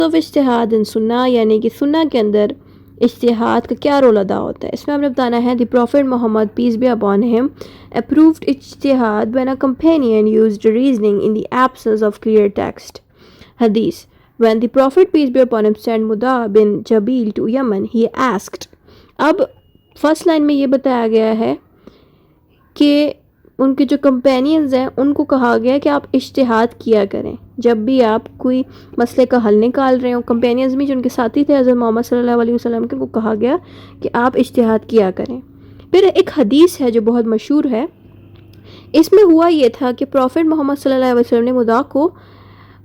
of اجتہاد ان سنہ یعنی کہ سنہ کے اندر اجتہاد کا کیا رول ادا ہوتا ہے. اس میں ہم نے بتانا ہے the Prophet Muhammad peace be upon him approved اجتہاد when a companion used reasoning in the absence of clear text. حدیث when the Prophet peace be upon him sent Mudha bin Jabil to Yemen he asked. اب first line میں یہ بتایا گیا ہے کہ ان کے جو کمپینینز ہیں ان کو کہا گیا کہ آپ اجتہاد کیا کریں جب بھی آپ کوئی مسئلے کا حل نکال رہے ہوں. کمپینینز میں جو ان کے ساتھی تھے حضرت محمد صلی اللہ علیہ وسلم کے, ان کو کہا گیا کہ آپ اجتہاد کیا کریں. پھر ایک حدیث ہے جو بہت مشہور ہے. اس میں ہوا یہ تھا کہ پروفٹ محمد صلی اللہ علیہ وسلم نے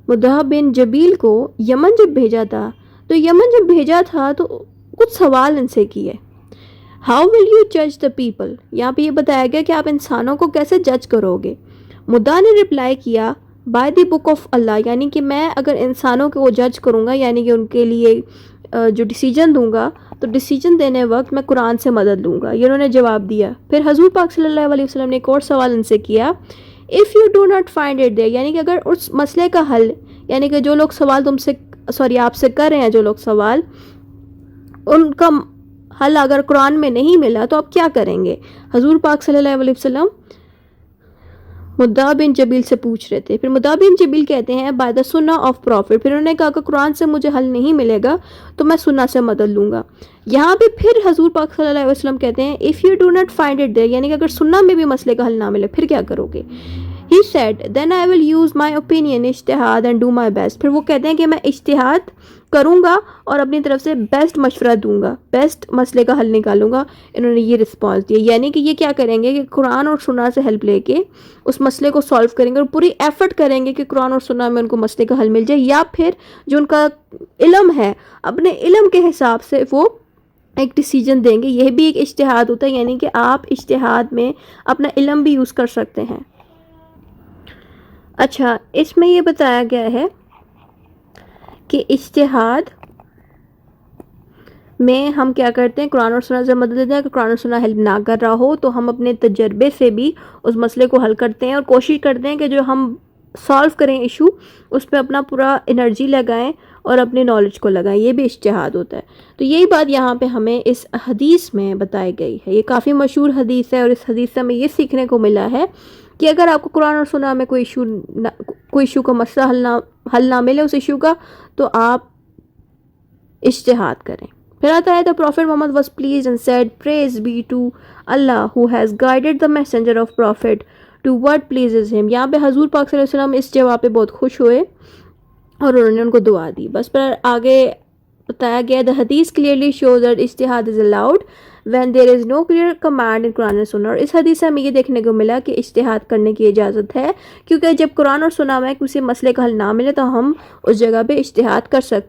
مدح بن جبیل کو یمن جب بھیجا تھا تو یمن جب بھیجا تھا تو کچھ سوال ان سے کیے. ہاؤ ول یو جج دا پیپل, یہاں پہ یہ بتایا گیا کہ آپ انسانوں کو کیسے جج کرو گے. مدعا نے رپلائی کیا بائی دی بک آف اللہ, یعنی کہ میں اگر انسانوں کو جج کروں گا یعنی کہ ان کے لیے جو ڈیسیجن دوں گا تو ڈیسیجن دینے وقت میں قرآن سے مدد لوں گا. یہ انہوں نے جواب دیا. پھر حضور پاک صلی اللہ علیہ وسلم نے ایک اور سوال ان سے کیا if you do not find it there, یعنی کہ اگر اس مسئلے کا حل, یعنی کہ جو لوگ سوال آپ سے کر رہے ہیں, جو لوگ سوال ان کا حل اگر قرآن میں نہیں ملا تو آپ کیا کریں گے. حضور پاک صلی اللہ علیہ وسلم مدعا بن جبیل سے پوچھ رہے تھے. پھر مدعا بن جبیل کہتے ہیں بائی دا سنہ آف پروفٹ, پھر انہوں نے کہا کہ قرآن سے مجھے حل نہیں ملے گا تو میں سنہ سے مدد لوں گا. یہاں پہ پھر حضور پاک صلی اللہ علیہ وسلم کہتے ہیں if you do not find it there, یعنی کہ اگر سنہ میں بھی مسئلے کا حل نہ ملے پھر کیا کرو گے. He said then I will use my opinion اجتہاد and do my best. پھر وہ کہتے ہیں کہ میں اجتہاد کروں گا اور اپنی طرف سے بیسٹ مشورہ دوں گا, بیسٹ مسئلے کا حل نکالوں گا. انہوں نے یہ رسپانس دیا, یعنی کہ یہ کیا کریں گے کہ قرآن اور سنہ سے ہیلپ لے کے اس مسئلے کو سالو کریں گے اور پوری ایفرٹ کریں گے کہ قرآن اور سنہ میں ان کو مسئلے کا حل مل جائے, یا پھر جو ان کا علم ہے اپنے علم کے حساب سے وہ ایک ڈیسیجن دیں گے. یہ بھی ایک اجتہاد ہوتا ہے, یعنی کہ آپ اجتہاد میں اپنا علم بھی یوز کر سکتے ہیں. اچھا, اس میں یہ بتایا گیا ہے کہ اجتہاد میں ہم کیا کرتے ہیں, قرآن اور سنہ سے مدد لیتے ہیں. کہ قرآن اور سنہ ہیلپ نہ کر رہا ہو تو ہم اپنے تجربے سے بھی اس مسئلے کو حل کرتے ہیں اور کوشش کرتے ہیں کہ جو ہم سالو کریں ایشو اس پہ اپنا پورا انرجی لگائیں اور اپنے نالج کو لگائیں. یہ بھی اجتہاد ہوتا ہے. تو یہی بات یہاں پہ ہمیں اس حدیث میں بتائی گئی ہے. یہ کافی مشہور حدیث ہے اور اس حدیث سے ہمیں یہ سیکھنے کو ملا ہے کہ اگر آپ کو قرآن اور سنہ میں کوئی ایشو کا مسئلہ حل نہ ملے اس ایشو کا تو آپ اجتہاد کریں. پھر آتا ہے the Prophet Muhammad was pleased and said praise be to Allah who has guided the messenger of prophet to what pleases him. یہاں پہ حضور پاک صلی اللہ علیہ وسلم اس جواب پہ بہت خوش ہوئے اور انہوں نے ان کو دعا دی. بس پر آگے بتایا گیا the hadith clearly shows that اجتہاد is allowed when there is no clear command in قرآن اور سنہ. اور اس حدیث سے ہمیں یہ دیکھنے کو ملا کہ اجتہاد کرنے کی اجازت ہے, کیونکہ جب قرآن اور سنہ میں کسی مسئلے کا حل نہ ملے تو ہم اس جگہ پہ اجتہاد کر سکتے ہیں.